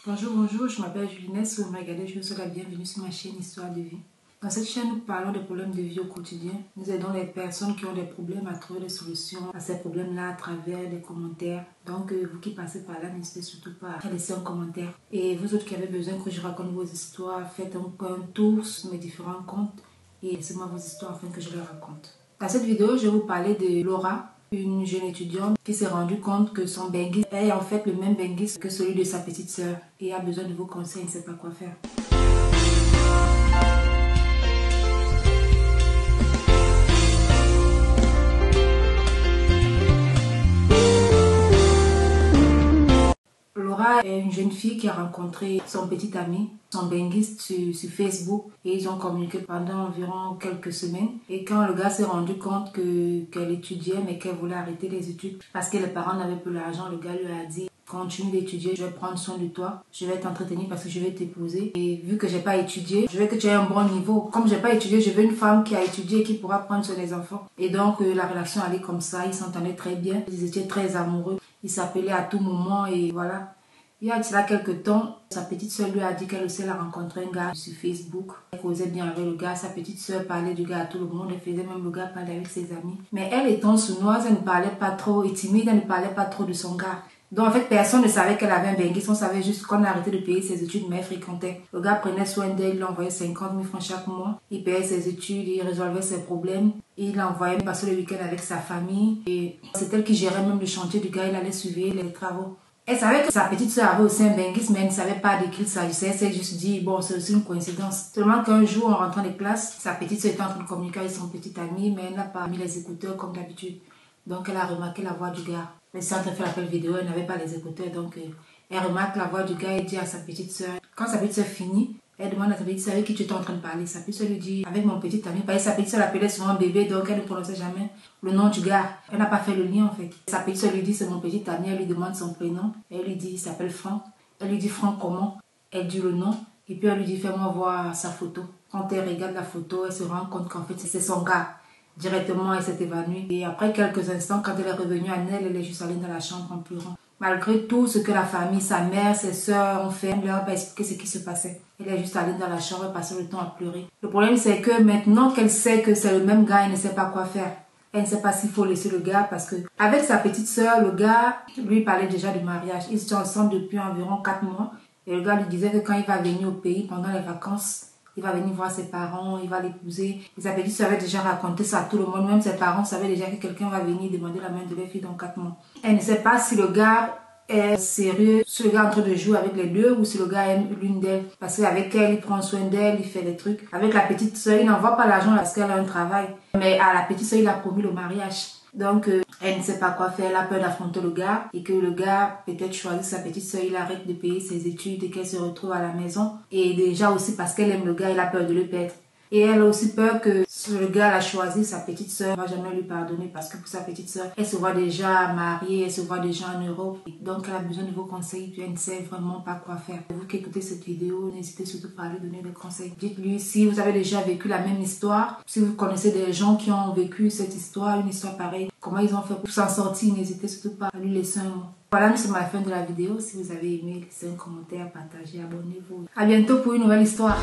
Bonjour, je m'appelle Julinette. Si vous me regardez, je vous souhaite la bienvenue sur ma chaîne Histoire de vie. Dans cette chaîne, nous parlons des problèmes de vie au quotidien. Nous aidons les personnes qui ont des problèmes à trouver des solutions à ces problèmes-là à travers des commentaires. Donc, vous qui passez par là, n'hésitez surtout pas à laisser un commentaire. Et vous autres qui avez besoin que je raconte vos histoires, faites un tour sur mes différents comptes et laissez-moi vos histoires afin que je les raconte. Dans cette vidéo, je vais vous parler de Laura, une jeune étudiante qui s'est rendue compte que son benguis est en fait le même benguis que celui de sa petite sœur et a besoin de vos conseils, elle ne sait pas quoi faire. Laura est une jeune fille qui a rencontré son petit ami, son benguiste sur Facebook et ils ont communiqué pendant environ quelques semaines. Et quand le gars s'est rendu compte qu'elle étudiait mais qu'elle voulait arrêter les études parce que les parents n'avaient plus l'argent, le gars lui a dit: continue d'étudier, je vais prendre soin de toi, je vais t'entretenir parce que je vais t'épouser. Et vu que j'ai pas étudié, je veux que tu aies un bon niveau. Comme j'ai pas étudié, je veux une femme qui a étudié et qui pourra prendre soin des enfants. Et donc la relation allait comme ça, ils s'entendaient très bien, ils étaient très amoureux, ils s'appelaient à tout moment et voilà. Il y a de cela quelques temps, sa petite soeur lui a dit qu'elle aussi a rencontré un gars sur Facebook. Elle causait bien avec le gars. Sa petite soeur parlait du gars à tout le monde. Elle faisait même le gars parler avec ses amis. Mais elle étant sournoise, elle ne parlait pas trop et timide, elle ne parlait pas trop de son gars. Donc en fait, personne ne savait qu'elle avait un benguis. On savait juste qu'on a arrêté de payer ses études, mais elle fréquentait. Le gars prenait soin d'elle, il lui envoyait 50 000 francs chaque mois. Il payait ses études, il résolvait ses problèmes. Il l'envoyait passer le week-end avec sa famille. Et c'est elle qui gérait même le chantier du gars. Il allait suivre les travaux. Elle savait que sa petite soeur avait aussi un benguis, mais elle ne savait pas de qui il s'agissait. Elle s'est juste dit, bon, c'est aussi une coïncidence. Seulement qu'un jour, en rentrant de classe, sa petite soeur était en train de communiquer avec son petit ami, mais elle n'a pas mis les écouteurs comme d'habitude. Donc, elle a remarqué la voix du gars. Elle s'est en train de faire l'appel vidéo, elle n'avait pas les écouteurs, donc elle remarque la voix du gars et dit à sa petite soeur. Quand sa petite soeur finit, elle demande à sa petite soeur avec qui tu es en train de parler. Sa petite soeur lui dit, avec mon petit ami, parce que sa petite soeur l'appelait souvent bébé, donc elle ne prononçait jamais le nom du gars. Elle n'a pas fait le lien en fait. Sa petite soeur lui dit, c'est mon petit ami, elle lui demande son prénom. Elle lui dit, il s'appelle Franck. Elle lui dit, Franck comment? Elle dit le nom. Et puis elle lui dit, fais-moi voir sa photo. Quand elle regarde la photo, elle se rend compte qu'en fait, c'est son gars. Directement, elle s'est évanouie. Et après quelques instants, quand elle est revenue à elle, elle est juste allée dans la chambre en pleurant. Malgré tout ce que la famille, sa mère, ses soeurs ont fait, elle ne leur a pas expliqué ce qui se passait. Elle est juste allée dans la chambre et passé le temps à pleurer. Le problème, c'est que maintenant qu'elle sait que c'est le même gars, elle ne sait pas quoi faire. Elle ne sait pas s'il faut laisser le gars parce que avec sa petite soeur, le gars lui parlait déjà du mariage. Ils étaient ensemble depuis environ 4 mois. Et le gars lui disait que quand il va venir au pays pendant les vacances, il va venir voir ses parents, il va l'épouser. Et sa petite soeur avait déjà raconté ça à tout le monde. Même ses parents savaient déjà que quelqu'un va venir demander la main de leur fille dans 4 mois. Elle ne sait pas si le gars est sérieux, si le gars est en train de jouer avec les deux ou si le gars aime l'une d'elles. Parce qu'avec elle, il prend soin d'elle, il fait des trucs. Avec la petite soeur, il n'envoie pas l'argent parce qu'elle a un travail. Mais à la petite soeur, il a promis le mariage. Donc, elle ne sait pas quoi faire, elle a peur d'affronter le gars et que le gars peut-être choisit sa petite soeur, il arrête de payer ses études et qu'elle se retrouve à la maison. Et déjà aussi parce qu'elle aime le gars, il a peur de le perdre. Et elle a aussi peur que si le gars l'a choisi, sa petite soeur ne va jamais lui pardonner parce que pour sa petite soeur, elle se voit déjà mariée, elle se voit déjà en Europe. Donc elle a besoin de vos conseils, puis elle ne sait vraiment pas quoi faire. Vous qui écoutez cette vidéo, n'hésitez surtout pas à lui donner des conseils. Dites-lui si vous avez déjà vécu la même histoire, si vous connaissez des gens qui ont vécu cette histoire, une histoire pareille, comment ils ont fait pour s'en sortir, n'hésitez surtout pas à lui laisser un mot. Voilà, nous sommes à la fin de la vidéo. Si vous avez aimé, laissez un commentaire, partagez, abonnez-vous. À bientôt pour une nouvelle histoire.